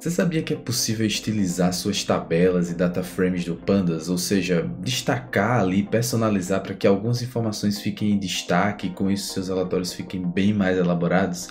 Você sabia que é possível estilizar suas tabelas e data frames do Pandas, ou seja, destacar ali, personalizar para que algumas informações fiquem em destaque e com isso seus relatórios fiquem bem mais elaborados?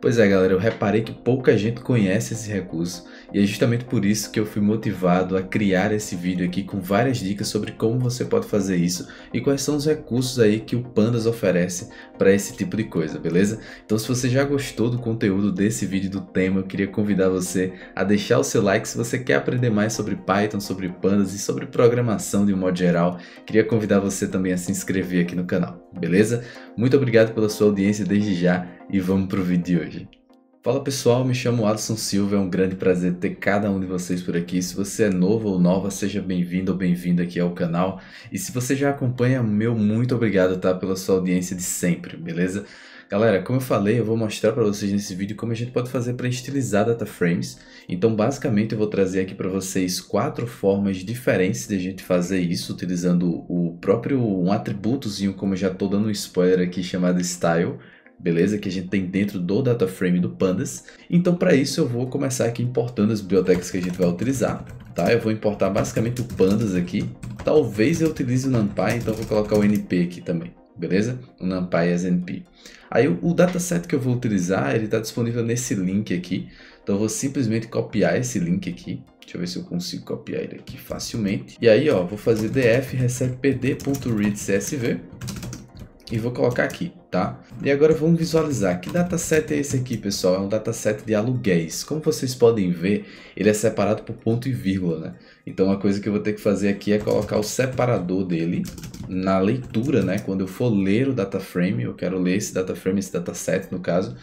Pois é, galera, eu reparei que pouca gente conhece esse recurso e é justamente por isso que eu fui motivado a criar esse vídeo aqui com várias dicas sobre como você pode fazer isso e quais são os recursos aí que o Pandas oferece para esse tipo de coisa, beleza? Então, se você já gostou do conteúdo desse vídeo do tema, eu queria convidar você a deixar o seu like se você quer aprender mais sobre Python, sobre Pandas e sobre programação de um modo geral. Queria convidar você também a se inscrever aqui no canal, beleza? Muito obrigado pela sua audiência desde já e vamos para o vídeo de hoje. Fala pessoal, me chamo Alisson Silva, é um grande prazer ter cada um de vocês por aqui. Se você é novo ou nova, seja bem-vindo ou bem-vinda aqui ao canal. E se você já acompanha, meu muito obrigado, tá, pela sua audiência de sempre, beleza? Galera, como eu falei, eu vou mostrar para vocês nesse vídeo como a gente pode fazer para estilizar data frames. Então, basicamente, eu vou trazer aqui para vocês 4 formas diferentes de a gente fazer isso, utilizando um atributozinho, como eu já estou dando um spoiler aqui, chamado Style. Beleza? Que a gente tem dentro do data frame do Pandas. Então, para isso, eu vou começar aqui importando as bibliotecas que a gente vai utilizar, tá? Eu vou importar basicamente o Pandas aqui. Talvez eu utilize o NumPy, então eu vou colocar o NP aqui também, beleza? O NumPy as NP. Aí o dataset que eu vou utilizar, ele está disponível nesse link aqui. Então eu vou simplesmente copiar esse link aqui. Deixa eu ver se eu consigo copiar ele aqui facilmente. E aí, ó, vou fazer df recebe pd.readcsv. E vou colocar aqui, tá? E agora vamos visualizar. Que dataset é esse aqui, pessoal? É um dataset de aluguéis. Como vocês podem ver, ele é separado por ponto e vírgula, né? Então, uma coisa que eu vou ter que fazer aqui é colocar o separador dele na leitura, né? Quando eu for ler o data frame, eu quero ler esse data frame, esse dataset, no caso,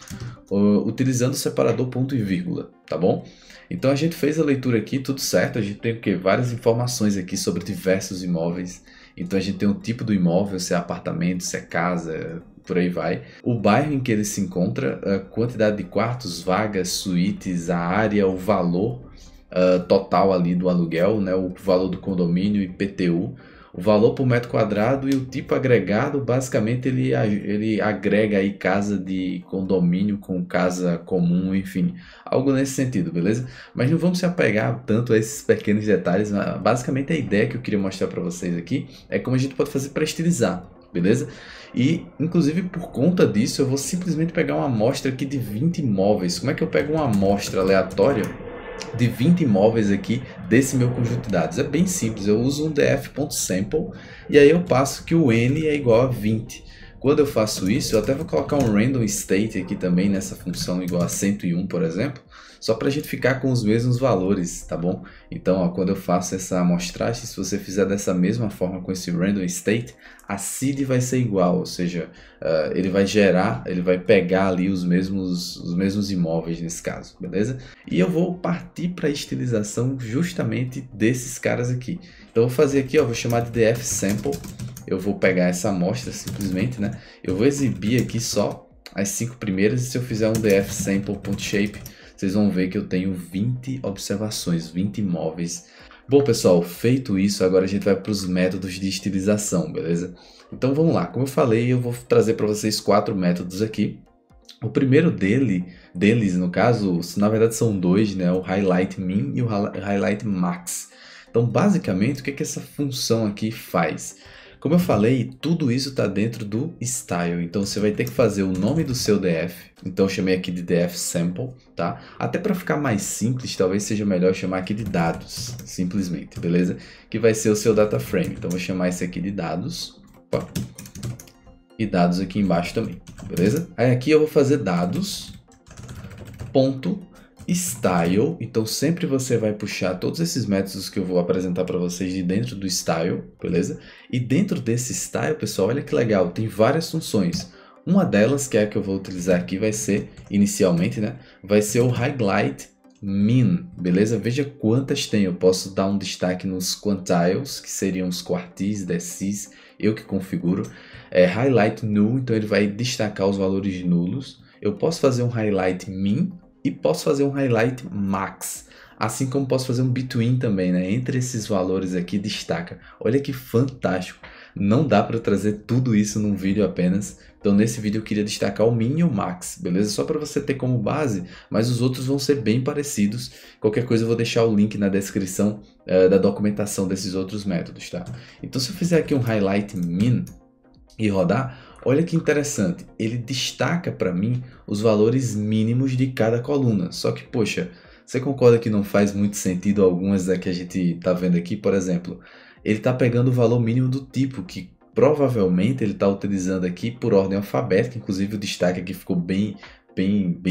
utilizando o separador ponto e vírgula, tá bom? Então, a gente fez a leitura aqui, tudo certo. A gente tem o quê? Várias informações aqui sobre diversos imóveis. Então a gente tem o tipo do imóvel, se é apartamento, se é casa, por aí vai. O bairro em que ele se encontra, a quantidade de quartos, vagas, suítes, a área, o valor total ali do aluguel, né? O valor do condomínio, IPTU. O valor por metro quadrado e o tipo agregado, basicamente ele agrega aí casa de condomínio com casa comum, enfim, algo nesse sentido, beleza? Mas não vamos se apegar tanto a esses pequenos detalhes, basicamente a ideia que eu queria mostrar para vocês aqui é como a gente pode fazer para estilizar, beleza? E, inclusive, por conta disso, eu vou simplesmente pegar uma amostra aqui de 20 imóveis. Como é que eu pego uma amostra aleatória de 20 imóveis aqui desse meu conjunto de dados? É bem simples, eu uso um df.sample e aí eu passo que o n é igual a 20. Quando eu faço isso, eu até vou colocar um random state aqui também nessa função igual a 101, por exemplo, só para a gente ficar com os mesmos valores, tá bom? Então, ó, quando eu faço essa amostragem, se você fizer dessa mesma forma com esse random state, a seed vai ser igual, ou seja, ele vai gerar, ele vai pegar ali os mesmos imóveis nesse caso, beleza? E eu vou partir para a estilização justamente desses caras aqui. Então, eu vou fazer aqui, ó, vou chamar de df sample. Eu vou pegar essa amostra simplesmente, né? Eu vou exibir aqui só as 5 primeiras e se eu fizer um df sample.shape, vocês vão ver que eu tenho 20 observações, 20 imóveis. Bom, pessoal, feito isso, agora a gente vai para os métodos de estilização, beleza? Então vamos lá, como eu falei, eu vou trazer para vocês 4 métodos aqui. O primeiro deles, no caso, na verdade são 2, né? O highlight min e o highlight max. Então, basicamente, o que essa função aqui faz? Como eu falei, tudo isso está dentro do style, então você vai ter que fazer o nome do seu DF, então eu chamei aqui de df sample, tá? Até para ficar mais simples, talvez seja melhor chamar aqui de dados, simplesmente, beleza? Que vai ser o seu data frame, então vou chamar esse aqui de dados, opa, e dados aqui embaixo também, beleza? Aí aqui eu vou fazer dados, ponto, style, então sempre você vai puxar todos esses métodos que eu vou apresentar para vocês de dentro do style, beleza? E dentro desse style, pessoal, olha que legal, tem várias funções. Uma delas, que é a que eu vou utilizar aqui, vai ser, inicialmente, né? Vai ser o highlight min, beleza? Veja quantas tem, eu posso dar um destaque nos quantiles, que seriam os quartis, decis, eu que configuro. Highlight null, então ele vai destacar os valores nulos. Eu posso fazer um highlight min, e posso fazer um highlight max, assim como posso fazer um between também, né? Entre esses valores aqui destaca. Olha que fantástico. não dá para trazer tudo isso num vídeo apenas. Então nesse vídeo eu queria destacar o Min e o Max, beleza? Só para você ter como base, mas os outros vão ser bem parecidos. Qualquer coisa eu vou deixar o link na descrição da documentação desses outros métodos, tá? Então se eu fizer aqui um highlight min e rodar, olha que interessante, ele destaca para mim os valores mínimos de cada coluna. Só que, poxa, você concorda que não faz muito sentido algumas da que a gente tá vendo aqui? Por exemplo, ele tá pegando o valor mínimo do tipo, que provavelmente ele está utilizando aqui por ordem alfabética, inclusive o destaque aqui ficou bem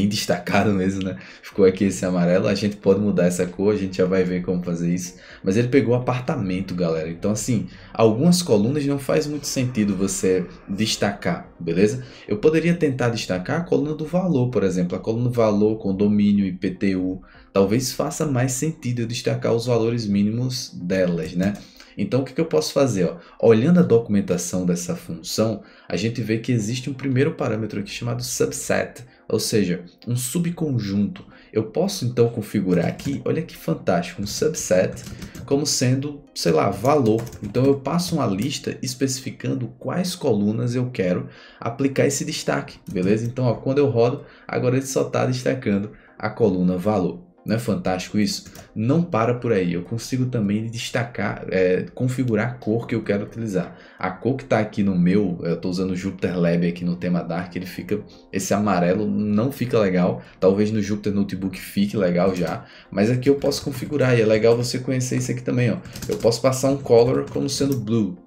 destacado mesmo, né? Ficou aqui esse amarelo, a gente pode mudar essa cor, a gente já vai ver como fazer isso, mas ele pegou apartamento, galera. Então assim, algumas colunas não faz muito sentido você destacar, beleza? Eu poderia tentar destacar a coluna do valor, por exemplo, a coluna do valor, condomínio, IPTU, talvez faça mais sentido eu destacar os valores mínimos delas, né? Então o que eu posso fazer? Ó? Olhando a documentação dessa função, a gente vê que existe um primeiro parâmetro aqui chamado subset, ou seja, um subconjunto. Eu posso então configurar aqui, olha que fantástico, um subset como sendo, sei lá, valor. Então eu passo uma lista especificando quais colunas eu quero aplicar esse destaque, beleza? Então ó, quando eu rodo, agora ele só está destacando a coluna valor. Não é fantástico isso? Não para por aí, eu consigo também destacar, configurar a cor que eu quero utilizar. A cor que está aqui no meu, eu estou usando o Jupyter Lab aqui no tema Dark, ele fica, esse amarelo não fica legal, talvez no Jupyter Notebook fique legal já, mas aqui eu posso configurar e é legal você conhecer isso aqui também, ó. Eu posso passar um color como sendo blue,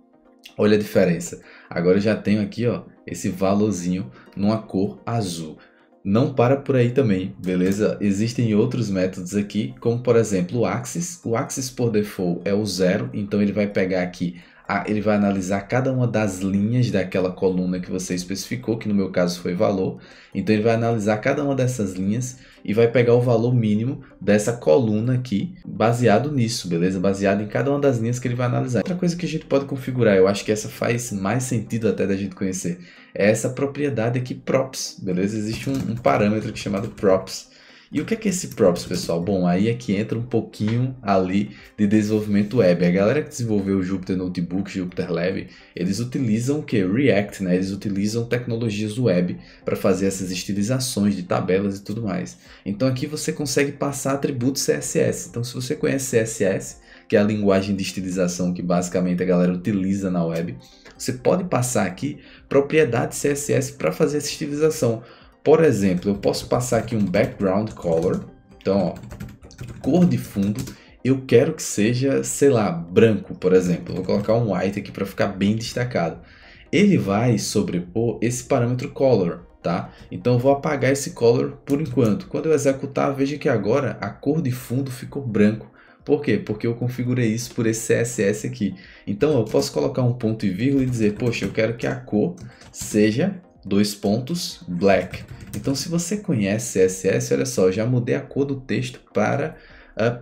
olha a diferença. Agora eu já tenho aqui, ó, esse valorzinho numa cor azul. Não para por aí também, beleza? Existem outros métodos aqui, como por exemplo o Axis. O Axis por default é o 0, então ele vai pegar aqui, ele vai analisar cada uma das linhas daquela coluna que você especificou, que no meu caso foi valor. Então ele vai analisar cada uma dessas linhas e vai pegar o valor mínimo dessa coluna aqui, baseado nisso, beleza? Baseado em cada uma das linhas que ele vai analisar. Outra coisa que a gente pode configurar, eu acho que essa faz mais sentido até da gente conhecer, é essa propriedade aqui, props, beleza? Existe um parâmetro aqui chamado props. E o que é esse props, pessoal? Bom, aí é que entra um pouquinho ali de desenvolvimento web. A galera que desenvolveu o Jupyter Notebook, Jupyter Lab, eles utilizam o que? React, né? Eles utilizam tecnologias web para fazer essas estilizações de tabelas e tudo mais. Então aqui você consegue passar atributos CSS. Então se você conhece CSS, que é a linguagem de estilização que basicamente a galera utiliza na web, você pode passar aqui propriedade CSS para fazer essa estilização. Por exemplo, eu posso passar aqui um background color. Então, ó, cor de fundo, eu quero que seja, sei lá, branco, por exemplo. Vou colocar um white aqui para ficar bem destacado. Ele vai sobrepor esse parâmetro color, tá? Então eu vou apagar esse color por enquanto. Quando eu executar, veja que agora a cor de fundo ficou branco. Por quê? Porque eu configurei isso por esse CSS aqui. Então eu posso colocar um ponto e vírgula e dizer, poxa, eu quero que a cor seja black. Então se você conhece CSS, olha só, eu já mudei a cor do texto para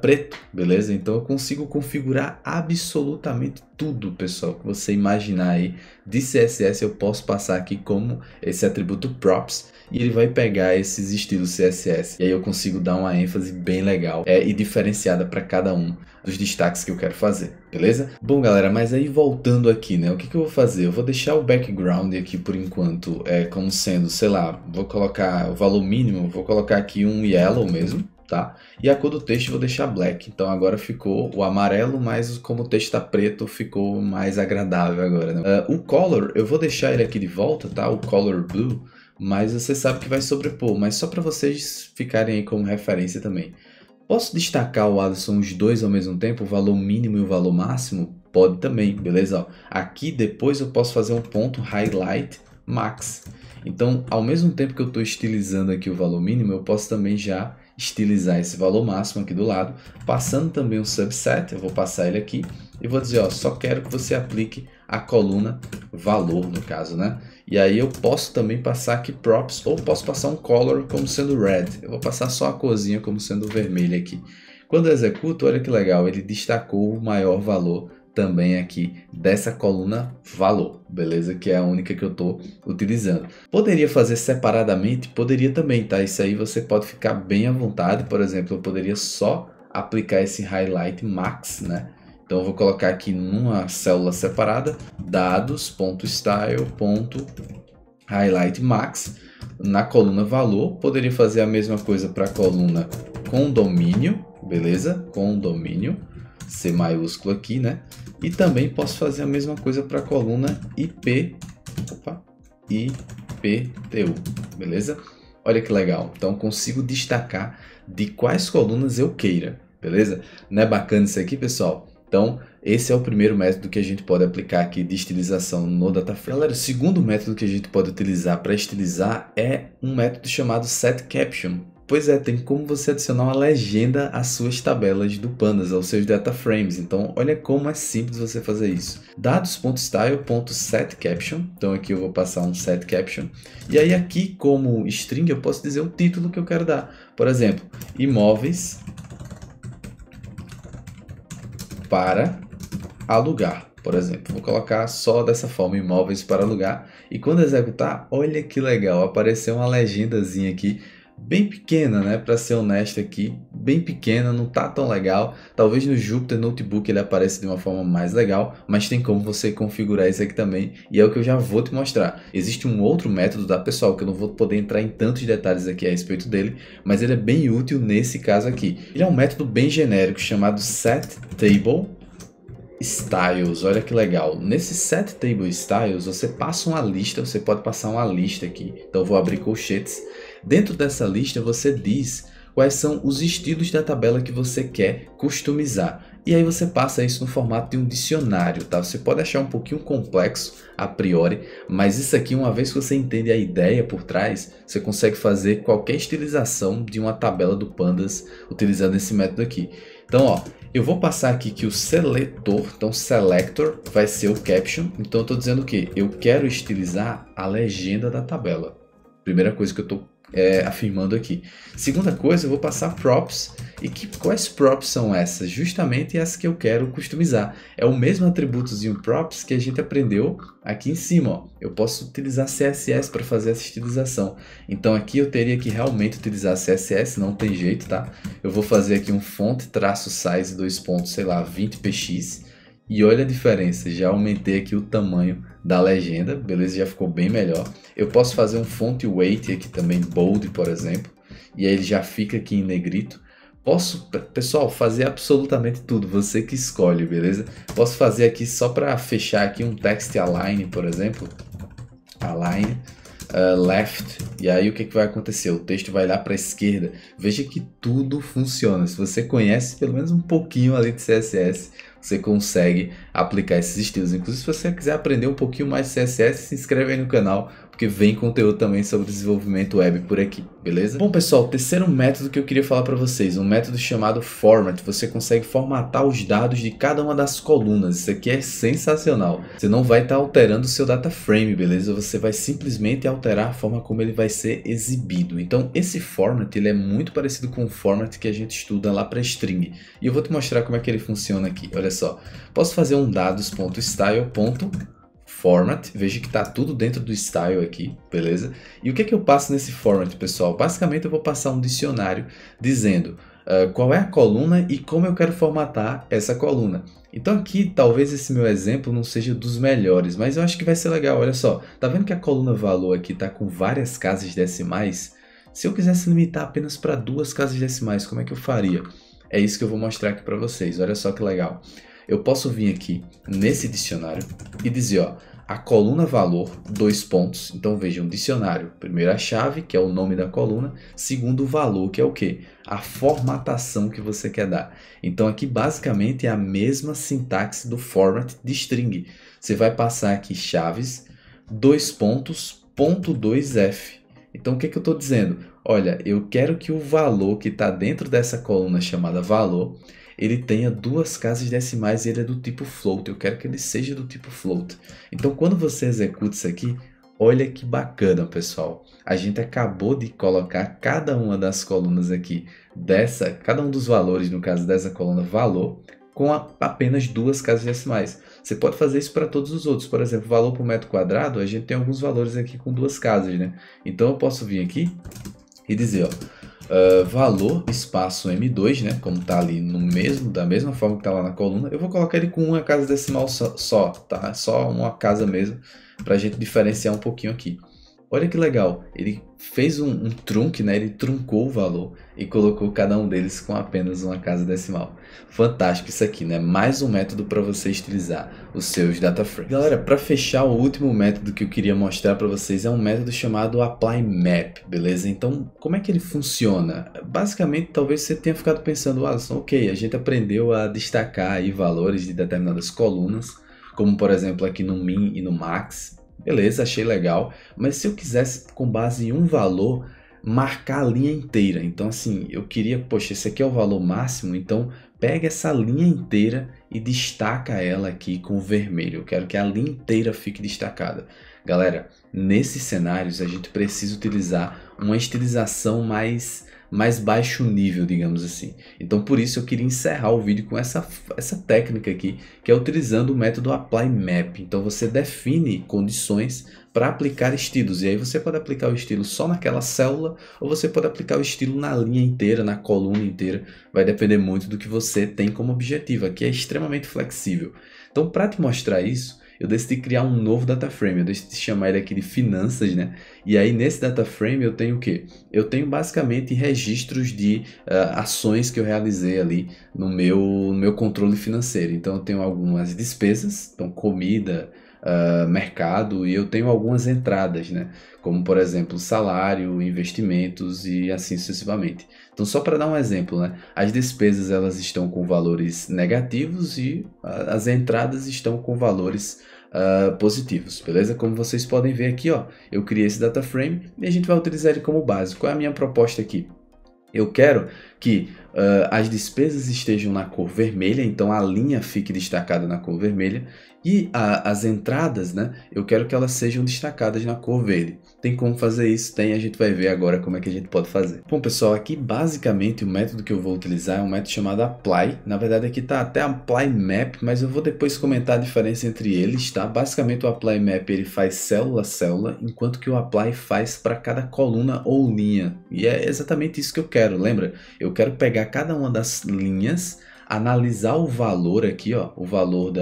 preto, beleza? Então eu consigo configurar absolutamente tudo, pessoal, que você imaginar aí de CSS eu posso passar aqui como esse atributo props e ele vai pegar esses estilos CSS. E aí eu consigo dar uma ênfase bem legal e diferenciada para cada um dos destaques que eu quero fazer, beleza? Bom, galera, mas aí voltando aqui, né? O que eu vou fazer? Eu vou deixar o background aqui por enquanto como sendo, sei lá, vou colocar o valor mínimo, vou colocar aqui um yellow mesmo, tá? E a cor do texto eu vou deixar black. Então agora ficou o amarelo, mas como o texto está preto, ficou mais agradável agora, né? O color, eu vou deixar ele aqui de volta, tá? O color blue, mas você sabe que vai sobrepor, mas só para vocês ficarem aí como referência também. Posso destacar, o Alisson, os dois ao mesmo tempo, o valor mínimo e o valor máximo? Pode também, beleza? Ó, aqui depois eu posso fazer um ponto highlight max. Então, ao mesmo tempo que eu estou estilizando aqui o valor mínimo, eu posso também já estilizar esse valor máximo aqui do lado, passando também um subset, eu vou passar ele aqui e vou dizer, ó, só quero que você aplique a coluna valor, no caso, né? E aí eu posso também passar aqui props, ou posso passar um color como sendo red. Eu vou passar só a corzinha como sendo vermelha aqui. Quando eu executo, olha que legal, ele destacou o maior valor também aqui dessa coluna valor, beleza? Que é a única que eu estou utilizando. Poderia fazer separadamente? Poderia também, tá? Isso aí você pode ficar bem à vontade. Por exemplo, eu poderia só aplicar esse highlight max, né? Então eu vou colocar aqui numa célula separada, dados.style.highlightMax. Na coluna valor, poderia fazer a mesma coisa para a coluna condomínio, beleza? Condomínio, C maiúsculo aqui, né? E também posso fazer a mesma coisa para a coluna IPTU, beleza? Olha que legal, então consigo destacar de quais colunas eu queira, beleza? Não é bacana isso aqui, pessoal? Então, esse é o primeiro método que a gente pode aplicar aqui de estilização no DataFrame. Galera, o segundo método que a gente pode utilizar para estilizar é um método chamado setCaption. Pois é, tem como você adicionar uma legenda às suas tabelas do Pandas, aos seus dataframes. Então, olha como é simples você fazer isso. Dados.style.setCaption. Então, aqui eu vou passar um setCaption. E aí, aqui como string, eu posso dizer o título que eu quero dar. Por exemplo, imóveis para alugar, por exemplo. Vou colocar só dessa forma, imóveis para alugar. E quando executar, olha que legal, apareceu uma legendazinha aqui, bem pequena, né? Para ser honesto aqui, bem pequena, não tá tão legal. Talvez no Jupyter Notebook ele apareça de uma forma mais legal, mas tem como você configurar isso aqui também, e é o que eu já vou te mostrar. Existe um outro método, tá, pessoal, que eu não vou poder entrar em tantos detalhes aqui a respeito dele, mas ele é bem útil nesse caso aqui. Ele é um método bem genérico chamado setTableStyles. Olha que legal. Nesse setTableStyles você passa uma lista, você pode passar uma lista aqui. Então eu vou abrir colchetes. Dentro dessa lista você diz quais são os estilos da tabela que você quer customizar. E aí você passa isso no formato de um dicionário, tá? Você pode achar um pouquinho complexo a priori, mas isso aqui, uma vez que você entende a ideia por trás, você consegue fazer qualquer estilização de uma tabela do Pandas utilizando esse método aqui. Então, ó, eu vou passar aqui que o seletor, então selector vai ser o caption. Então eu estou dizendo o que? Eu quero estilizar a legenda da tabela. Primeira coisa que eu estou afirmando aqui. Segunda coisa, eu vou passar props. E quais props são essas? Justamente as que eu quero customizar. É o mesmo atributozinho props que a gente aprendeu aqui em cima. Ó. Eu posso utilizar CSS para fazer essa estilização. Então aqui eu teria que realmente utilizar CSS, não tem jeito, tá? Eu vou fazer aqui um font-size 2 pontos, sei lá, 20px. E olha a diferença, já aumentei aqui o tamanho da legenda, beleza? Já ficou bem melhor. Eu posso fazer um font weight aqui também, bold, por exemplo. E aí ele já fica aqui em negrito. Posso, pessoal, fazer absolutamente tudo, você que escolhe, beleza? Posso fazer aqui só para fechar aqui um text align, por exemplo. Align. Left, e aí o que vai acontecer? O texto vai lá para a esquerda. Veja que tudo funciona. Se você conhece pelo menos um pouquinho ali de CSS, você consegue aplicar esses estilos. Inclusive, se você quiser aprender um pouquinho mais de CSS, se inscreve aí no canal, porque vem conteúdo também sobre desenvolvimento web por aqui, beleza? Bom, pessoal, o terceiro método que eu queria falar para vocês, um método chamado Format. Você consegue formatar os dados de cada uma das colunas. Isso aqui é sensacional. Você não vai estar alterando o seu data frame, beleza? Você vai simplesmente alterar a forma como ele vai ser exibido. Então, esse Format, ele é muito parecido com o Format que a gente estuda lá para string. E eu vou te mostrar como é que ele funciona aqui. Olha só, posso fazer um dados.style.format, veja que está tudo dentro do style aqui, beleza? E o que é que eu passo nesse format, pessoal? Basicamente eu vou passar um dicionário dizendo qual é a coluna e como eu quero formatar essa coluna. Então aqui talvez esse meu exemplo não seja dos melhores, mas eu acho que vai ser legal. Olha só, tá vendo que a coluna valor aqui está com várias casas decimais? Se eu quisesse limitar apenas para 2 casas decimais, como é que eu faria? É isso que eu vou mostrar aqui para vocês, olha só que legal. Eu posso vir aqui nesse dicionário e dizer, ó, a coluna valor, 2 pontos. Então veja, um dicionário. Primeiro a chave, que é o nome da coluna. Segundo o valor, que é o quê? A formatação que você quer dar. Então aqui basicamente é a mesma sintaxe do format de string. Você vai passar aqui chaves, 2 pontos, ponto 2f. Então o que eu estou dizendo? Olha, eu quero que o valor que está dentro dessa coluna chamada valor, ele tenha 2 casas decimais e ele é do tipo float. Eu quero que ele seja do tipo float. Então quando você executa isso aqui, olha que bacana, pessoal. A gente acabou de colocar cada uma das colunas aqui, cada um dos valores, no caso dessa coluna valor, com apenas 2 casas decimais. Você pode fazer isso para todos os outros. Por exemplo, valor por metro quadrado, a gente tem alguns valores aqui com 2 casas, né? Então eu posso vir aqui e dizer, ó, valor espaço M2, né? Como tá ali no mesmo, da mesma forma que tá lá na coluna. Eu vou colocar ele com uma casa decimal só, tá? Só uma casa mesmo, pra gente diferenciar um pouquinho aqui. Olha que legal, ele fez um trunque, né? Ele truncou o valor e colocou cada um deles com apenas uma casa decimal. Fantástico isso aqui, né? Mais um método para você estilizar os seus data frames. Galera, para fechar, o último método que eu queria mostrar para vocês é um método chamado Apply Map, beleza? Então, como é que ele funciona? Basicamente, talvez você tenha ficado pensando, Alisson, ok, a gente aprendeu a destacar aí valores de determinadas colunas, como por exemplo aqui no Min e no Max. Beleza, achei legal, mas se eu quisesse, com base em um valor, marcar a linha inteira, então assim, eu queria, poxa, esse aqui é o valor máximo, então pega essa linha inteira e destaca ela aqui com vermelho, eu quero que a linha inteira fique destacada. Galera, nesses cenários a gente precisa utilizar uma estilização mais baixo nível, digamos assim. Então por isso eu queria encerrar o vídeo com essa técnica aqui, que é utilizando o método Apply Map. Então você define condições para aplicar estilos, e aí você pode aplicar o estilo só naquela célula, ou você pode aplicar o estilo na linha inteira, na coluna inteira, vai depender muito do que você tem como objetivo. Aqui é extremamente flexível. Então para te mostrar isso, eu decidi criar um novo data frame, eu decidi chamar ele aqui de finanças, né? E aí nesse data frame eu tenho o quê? Eu tenho basicamente registros de ações que eu realizei ali no meu controle financeiro. Então eu tenho algumas despesas, então comida, mercado, e eu tenho algumas entradas, né? Como por exemplo salário, investimentos e assim sucessivamente. Então só para dar um exemplo, né? As despesas elas estão com valores negativos e as entradas estão com valores positivos, beleza? Como vocês podem ver aqui, ó, eu criei esse data frame e a gente vai utilizar ele como base. Qual é a minha proposta aqui? Eu quero que as despesas estejam na cor vermelha, então a linha fique destacada na cor vermelha, e as entradas, né, eu quero que elas sejam destacadas na cor verde. Tem como fazer isso? Tem, a gente vai ver agora como é que a gente pode fazer. Bom pessoal, aqui basicamente o método que eu vou utilizar é um método chamado Apply. Na verdade aqui está até Apply Map, mas eu vou depois comentar a diferença entre eles, tá? Basicamente o Apply Map ele faz célula a célula, enquanto que o Apply faz para cada coluna ou linha. E é exatamente isso que eu quero, lembra? Eu quero pegar cada uma das linhas, analisar o valor aqui, ó, o valor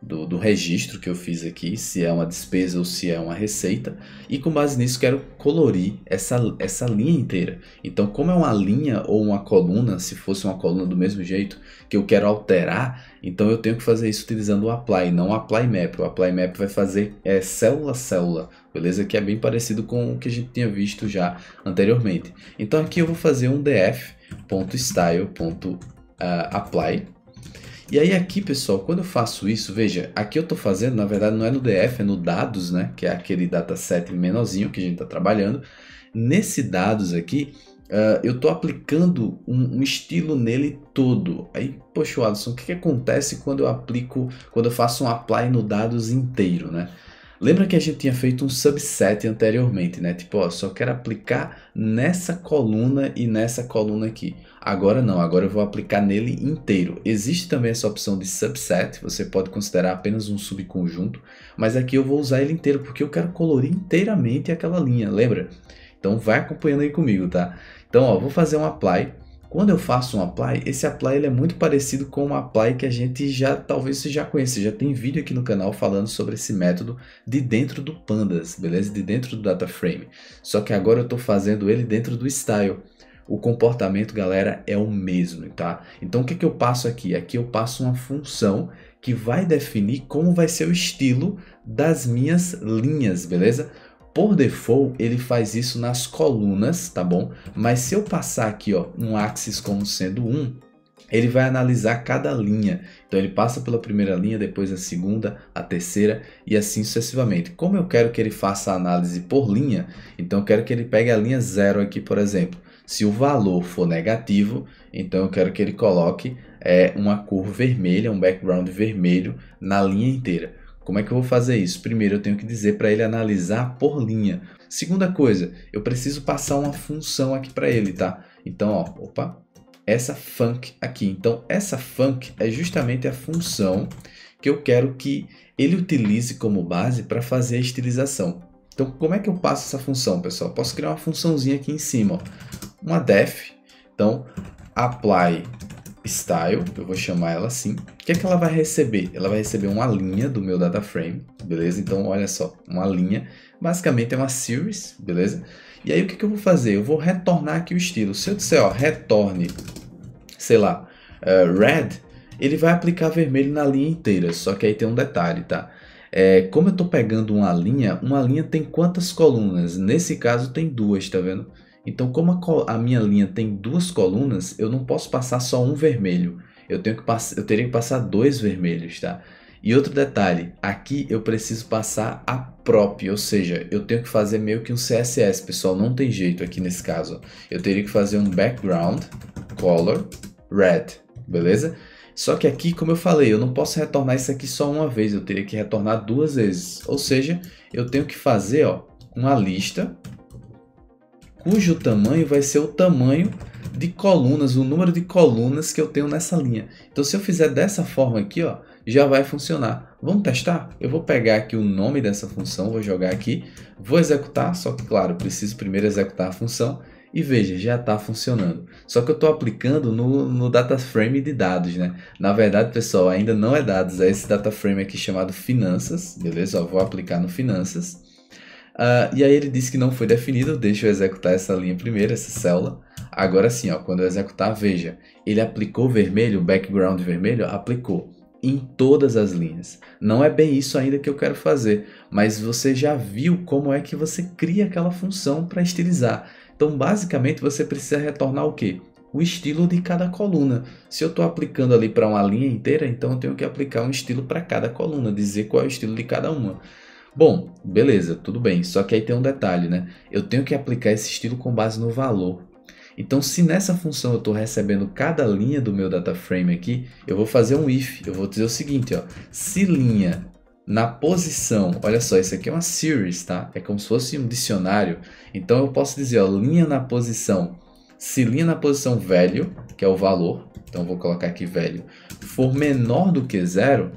do registro que eu fiz aqui, se é uma despesa ou se é uma receita, e com base nisso quero colorir essa linha inteira. Então, como é uma linha ou uma coluna, se fosse uma coluna do mesmo jeito que eu quero alterar, então eu tenho que fazer isso utilizando o Apply, não o Apply Map. O Apply Map vai fazer célula a célula, beleza? Que é bem parecido com o que a gente tinha visto já anteriormente. Então aqui eu vou fazer um df.style.apply. E aí aqui, pessoal, quando eu faço isso, veja, aqui eu estou fazendo, na verdade não é no DF, é no dados, né? Que é aquele dataset menorzinho que a gente está trabalhando. Nesse dados aqui, eu estou aplicando um estilo nele todo. Aí, poxa, Alisson, o que acontece quando eu faço um apply no dados inteiro, né? Lembra que a gente tinha feito um subset anteriormente, né? Tipo, ó, só quero aplicar nessa coluna e nessa coluna aqui. Agora não, agora eu vou aplicar nele inteiro. Existe também essa opção de subset, você pode considerar apenas um subconjunto, mas aqui eu vou usar ele inteiro porque eu quero colorir inteiramente aquela linha, lembra? Então vai acompanhando aí comigo, tá? Então, ó, vou fazer um apply. Quando eu faço um apply, esse apply ele é muito parecido com um apply que a gente talvez você já conheça, já tem vídeo aqui no canal falando sobre esse método de dentro do Pandas, beleza? De dentro do data frame. Só que agora eu estou fazendo ele dentro do style. O comportamento, galera, é o mesmo, tá? Então o que eu passo aqui? Aqui eu passo uma função que vai definir como vai ser o estilo das minhas linhas, beleza? Por default, ele faz isso nas colunas, tá bom? Mas se eu passar aqui, ó, um axis como sendo 1, ele vai analisar cada linha. Então ele passa pela primeira linha, depois a segunda, a terceira e assim sucessivamente. Como eu quero que ele faça a análise por linha, então eu quero que ele pegue a linha 0 aqui, por exemplo. Se o valor for negativo, então eu quero que ele coloque uma cor vermelha, um background vermelho na linha inteira. Como é que eu vou fazer isso? Primeiro eu tenho que dizer para ele analisar por linha. Segunda coisa, eu preciso passar uma função aqui para ele, tá? Então, ó, opa, essa func aqui. Então, essa func é justamente a função que eu quero que ele utilize como base para fazer a estilização. Então, como é que eu passo essa função, pessoal? Posso criar uma funçãozinha aqui em cima, ó. uma def. Então, apply style, eu vou chamar ela assim. O que é que ela vai receber? Ela vai receber uma linha do meu data frame, beleza? Então, olha só, uma linha. Basicamente é uma series, beleza? E aí, o que que eu vou fazer? Eu vou retornar aqui o estilo. Se eu disser, ó, retorne, sei lá, red, ele vai aplicar vermelho na linha inteira. Só que aí tem um detalhe, tá? Como eu estou pegando uma linha tem quantas colunas? Nesse caso tem duas, tá vendo? Então, como a minha linha tem duas colunas, eu não posso passar só um vermelho. Eu teria que passar dois vermelhos, tá? E outro detalhe, aqui eu preciso passar a prop, ou seja, eu tenho que fazer meio que um CSS, pessoal, não tem jeito aqui nesse caso. Eu teria que fazer um background color red, beleza? Só que aqui, como eu falei, eu não posso retornar isso aqui só uma vez, eu teria que retornar duas vezes. Ou seja, eu tenho que fazer, ó, uma lista cujo tamanho vai ser o tamanho de colunas, o número de colunas que eu tenho nessa linha. Então, se eu fizer dessa forma aqui, ó, já vai funcionar. Vamos testar? Eu vou pegar aqui o nome dessa função, vou jogar aqui, vou executar, só que, claro, preciso primeiro executar a função. E veja, já está funcionando. Só que eu estou aplicando no data frame de dados, né? Na verdade, pessoal, ainda não é dados, é esse data frame aqui chamado finanças, beleza? Ó, vou aplicar no finanças. E aí ele disse que não foi definido, deixa eu executar essa linha primeiro, essa célula. Agora sim, ó, quando eu executar, veja, ele aplicou vermelho, o background vermelho, aplicou em todas as linhas. Não é bem isso ainda que eu quero fazer, mas você já viu como é que você cria aquela função para estilizar. Então, basicamente, você precisa retornar o quê? O estilo de cada coluna. Se eu estou aplicando ali para uma linha inteira, então eu tenho que aplicar um estilo para cada coluna, dizer qual é o estilo de cada uma. Bom, beleza, tudo bem, só que aí tem um detalhe, né? Eu tenho que aplicar esse estilo com base no valor. Então, se nessa função eu estou recebendo cada linha do meu data frame aqui, eu vou fazer um if. Eu vou dizer o seguinte, ó, se linha na posição, olha só, isso aqui é uma series, tá? É como se fosse um dicionário. Então, eu posso dizer, ó, linha na posição, se linha na posição velho, que é o valor, então eu vou colocar aqui velho, for menor do que zero,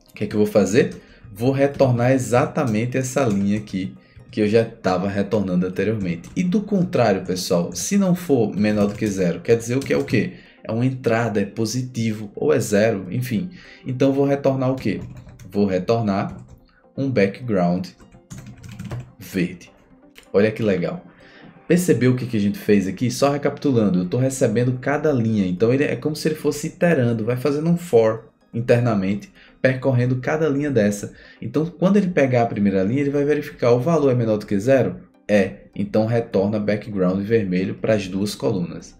o que é que eu vou fazer? Vou retornar exatamente essa linha aqui que eu já estava retornando anteriormente. E do contrário, pessoal, se não for menor do que zero, quer dizer o que é o quê? É uma entrada, é positivo ou é zero, enfim. Então vou retornar o quê? Vou retornar um background verde. Olha que legal. Percebeu o que a gente fez aqui? Só recapitulando, eu estou recebendo cada linha, então ele é como se ele fosse iterando, vai fazendo um for internamente, percorrendo cada linha dessa. Então, quando ele pegar a primeira linha, ele vai verificar o valor é menor do que zero? É, então retorna background vermelho para as duas colunas.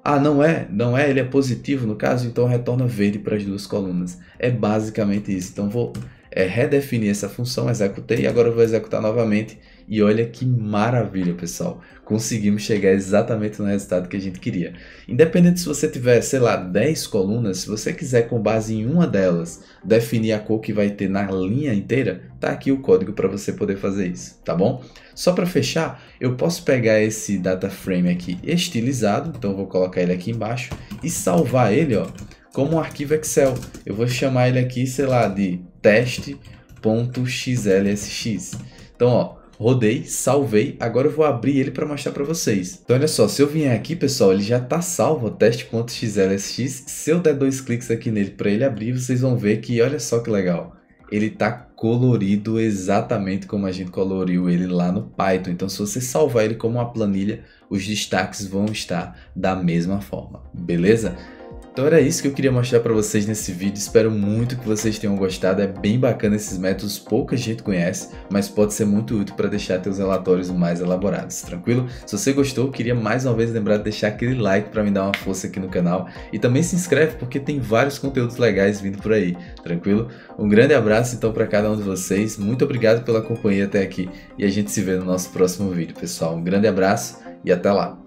Ah, não é? Não é? Ele é positivo no caso, então retorna verde para as duas colunas. É basicamente isso. Então, vou redefinir essa função, executei, e agora eu vou executar novamente. E olha que maravilha, pessoal. Conseguimos chegar exatamente no resultado que a gente queria. Independente se você tiver, sei lá, 10 colunas, se você quiser com base em uma delas definir a cor que vai ter na linha inteira, tá aqui o código para você poder fazer isso, tá bom? Só para fechar, eu posso pegar esse data frame aqui estilizado, então eu vou colocar ele aqui embaixo e salvar ele, ó, como um arquivo Excel. Eu vou chamar ele aqui, sei lá, de teste.xlsx. Então, ó, rodei, salvei, agora eu vou abrir ele para mostrar para vocês. Então olha só, se eu vier aqui, pessoal, ele já está salvo, teste.xlsx. Se eu der dois cliques aqui nele para ele abrir, vocês vão ver que olha só que legal. Ele está colorido exatamente como a gente coloriu ele lá no Python. Então se você salvar ele como uma planilha, os destaques vão estar da mesma forma, beleza? Então era isso que eu queria mostrar para vocês nesse vídeo, espero muito que vocês tenham gostado, é bem bacana esses métodos, pouca gente conhece, mas pode ser muito útil para deixar seus relatórios mais elaborados, tranquilo? Se você gostou, eu queria mais uma vez lembrar de deixar aquele like para me dar uma força aqui no canal e também se inscreve porque tem vários conteúdos legais vindo por aí, tranquilo? Um grande abraço então para cada um de vocês, muito obrigado pela companhia até aqui e a gente se vê no nosso próximo vídeo, pessoal. Um grande abraço e até lá!